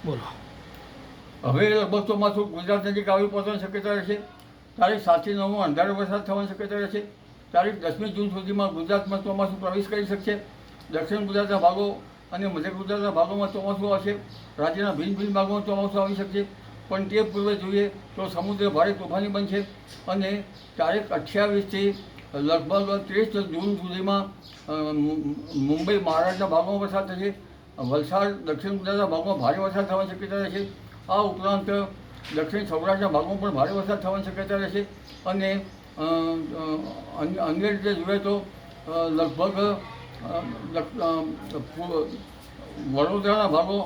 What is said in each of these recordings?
બોલો. હવે લગભગ ચોમાસું ગુજરાત નજીક આવી પહોંચવાની શક્યતા રહેશે. તારીખ 7થી 9 અંધારો વરસાદ થવાની શક્યતા રહેશે. તારીખ 10મી જૂન સુધીમાં ગુજરાતમાં ચોમાસું પ્રવેશ કરી શકશે. દક્ષિણ ગુજરાતના ભાગો અને મધ્ય ગુજરાતના ભાગોમાં ચોમાસું આવશે. રાજ્યના ભિન્ન ભિન્ન ભાગોમાં ચોમાસું આવી શકશે. પણ તે પૂર્વે જોઈએ તો સમુદ્ર ભારે તોફાની બનશે અને તારીખ 28થી લગભગ 30 જૂન સુધીમાં મુંબઈ મહારાષ્ટ્રના ભાગોમાં વરસાદ થશે. વલસાડ દક્ષિણ ગુજરાતના ભાગમાં ભારે વરસાદ થવાની શક્યતા રહેશે. આ ઉપરાંત દક્ષિણ સૌરાષ્ટ્રના ભાગમાં પણ ભારે વરસાદ થવાની શક્યતા રહેશે. અને અન્ય રીતે જોઈએ તો લગભગ વડોદરાના ભાગો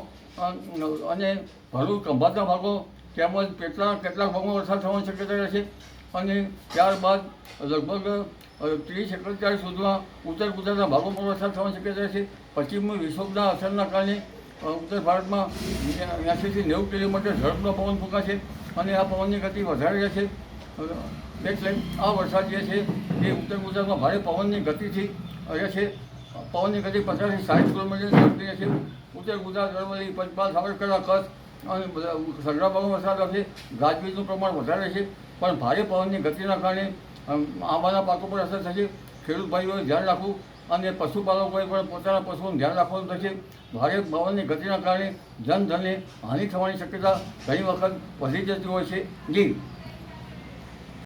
અને ભરૂચ ખંભાતના ભાગો તેમજ કેટલાક ભાગમાં વરસાદ થવાની શક્યતા રહેશે. અને ત્યારબાદ લગભગ 30-31 સુધીમાં ઉત્તર ગુજરાતના ભાગોમાં પણ વરસાદ થવાની શક્યતા રહેશે. પશ્ચિમી વિક્ષોભના અસરના કારણે ઉત્તર ભારતમાં 80થી 90 કિલોમીટર ઝડપનો પવન ફૂંકાશે અને આ પવનની ગતિ વધારે રહેશે. એટલે આ વરસાદ જે છે એ ઉત્તર ગુજરાતમાં ભારે પવનની ગતિથી રહેશે. પવનની ગતિ 50થી 60 કિલોમીટર ઝડપથી રહેશે. ઉત્તર ગુજરાત, અરવલ્લી, પંચમહાલ, સાબરકાંઠા, કચ્છ અને સઘળા ભાગમાં વરસાદ આવશે. ગાજવીજનું પ્રમાણ વધારે રહેશે. પણ ભારે પવનની ગતિના કારણે આંબાના પાકો પર અસર થશે. ખેડૂત ભાઈઓએ ધ્યાન રાખવું અને પશુપાલકોએ પણ પોતાના પશુઓનું ધ્યાન રાખવાનું થશે. ભારે પવનની ગતિના કારણે જનધનને હાનિ થવાની શક્યતા ઘણી વખત વધી જતી હોય છે. જી.